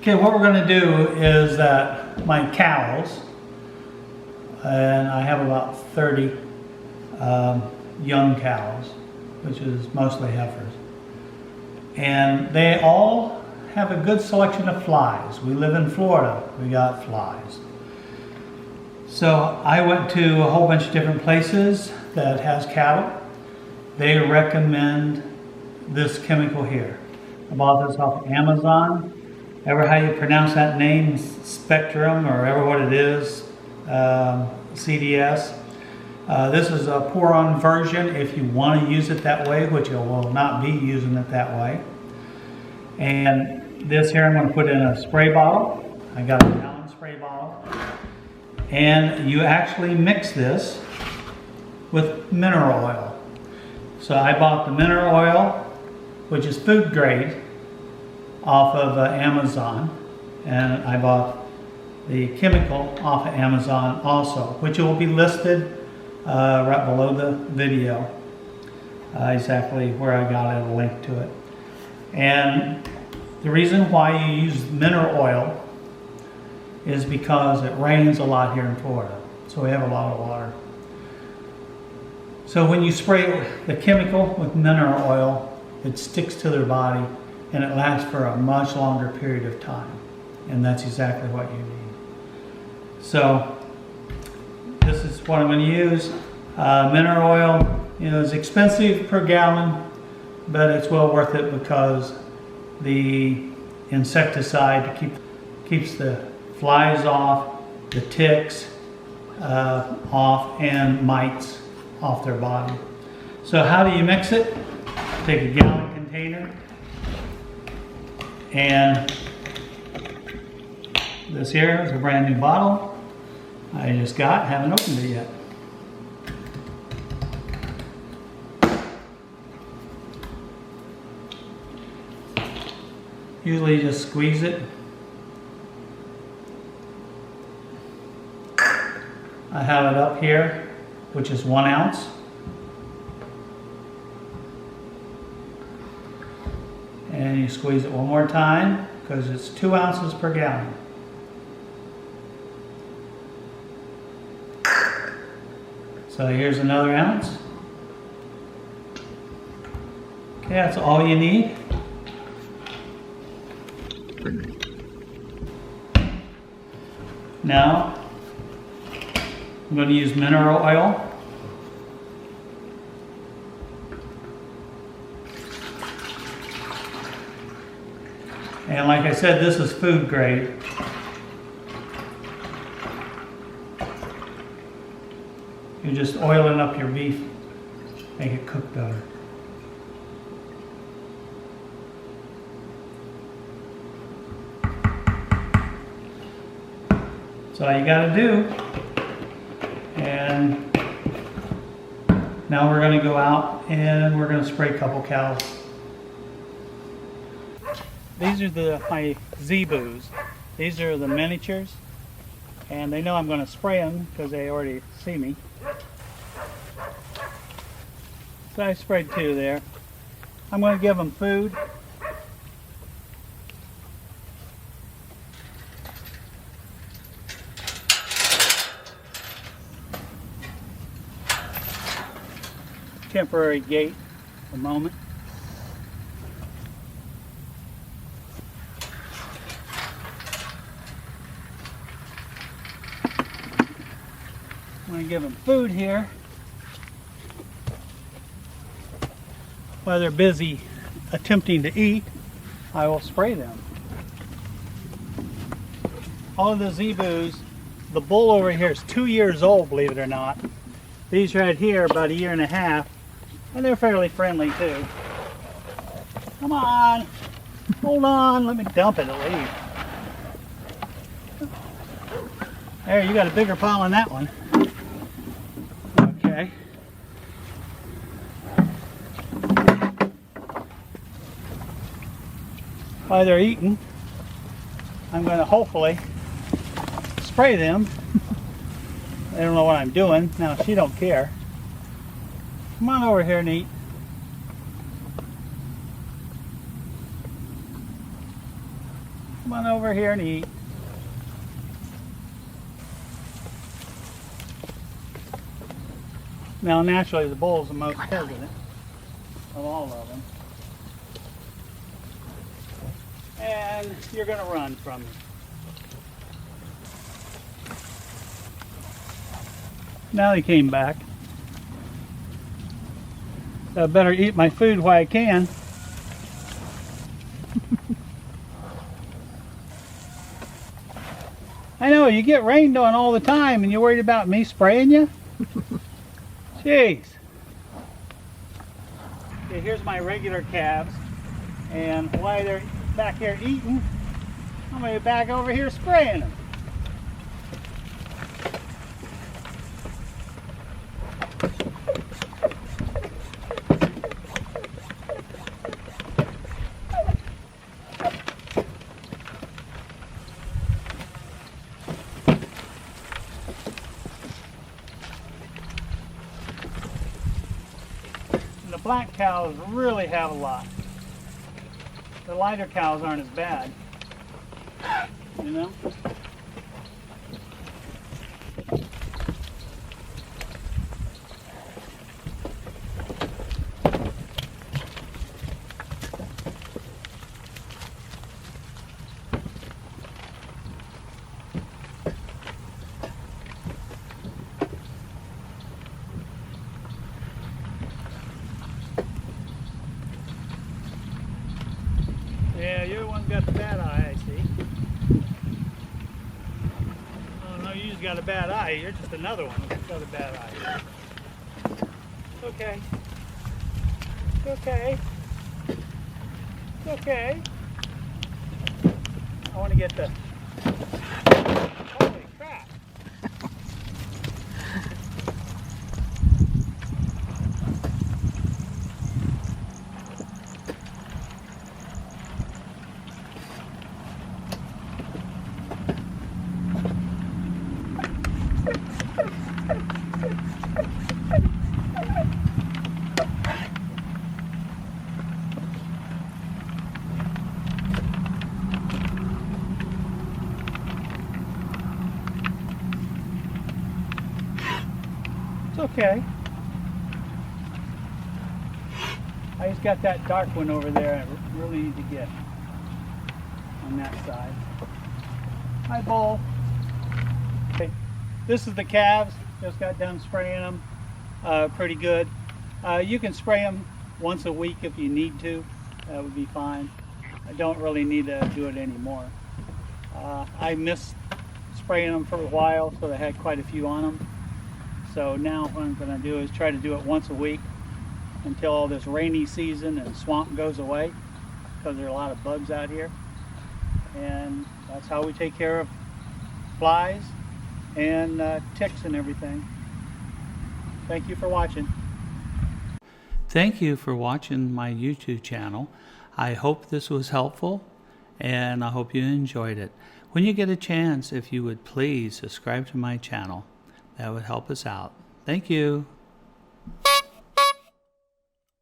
Okay, what we're going to do is that my cows, and I have about 30 young cows, which is mostly heifers, and they all have a good selection of flies. We live in Florida, we got flies. So I went to a whole bunch of different places that has cattle. They recommend this chemical here. I bought this off of Amazon. Ever how you pronounce that name, Spectrum, or ever what it is, CDS. This is a pour-on version if you want to use it that way, which you will not be using it that way. And this here I'm going to put in a spray bottle. I got a gallon spray bottle. And you actually mix this with mineral oil. So I bought the mineral oil, which is food grade, off of Amazon, and I bought the chemical off of Amazon also, which will be listed right below the video, exactly where I got it, a link to it. And the reason why you use mineral oil is because it rains a lot here in Florida, so we have a lot of water. So when you spray the chemical with mineral oil, it sticks to their body and it lasts for a much longer period of time. And that's exactly what you need. So this is what I'm going to use. Mineral oil, is expensive per gallon, but it's well worth it because the insecticide keeps the flies off, the ticks off, and mites off their body. So how do you mix it? Take a gallon container, and this here is a brand new bottle I just got, haven't opened it yet. Usually you just squeeze it. I have it up here, which is 1 ounce. And you squeeze it one more time because it's 2 ounces per gallon. So here's another ounce. Okay, that's all you need. Now, I'm going to use mineral oil. And like I said, this is food grade. You're just oiling up your beef, make it cook better. That's all you gotta do. And now we're gonna go out and we're gonna spray a couple cows. These are my Zebus. These are the miniatures, and they know I'm going to spray them because they already see me. So I sprayed 2 there. I'm going to give them food. Temporary gate for a moment. I'm going to give them food here while they're busy attempting to eat. I will spray them. All of the Zebus, the bull over here is 2 years old, believe it or not. These right here about 1.5 years, and they're fairly friendly too. Come on, hold on, let me dump it at least. There, you got a bigger pile than that one. Okay. While they're eating, I'm going to hopefully spray them. I don't know what I'm doing. Now, she don't care. Come on over here and eat. Come on over here and eat. Now naturally the bull's the most hesitant of all of them. And you're going to run from me. Now he came back. So I better eat my food while I can. I know, you get rained on all the time and you're worried about me spraying you? Jeez. Okay, here's my regular calves. And while they're back here eating, I'm going to be back over here spraying them. The black cows really have a lot. The lighter cows aren't as bad, you know? Yeah, you're the one got the bad eye, I see. Oh no, you just got a bad eye. You're just another one that's got a bad eye. It's okay. It's okay. It's okay. I want to get the... Holy crap. It's okay. I just got that dark one over there I really need to get on that side. Hi, Bull. Okay, this is the calves. Just got done spraying them. Pretty good. You can spray them once a week if you need to. That would be fine. I don't really need to do it anymore. I missed spraying them for a while, so I had quite a few on them. So now what I'm going to do is try to do it once a week until all this rainy season and swamp goes away, because there are a lot of bugs out here. And that's how we take care of flies and ticks and everything. Thank you for watching. Thank you for watching my YouTube channel. I hope this was helpful and I hope you enjoyed it. When you get a chance, if you would please subscribe to my channel. That would help us out. Thank you.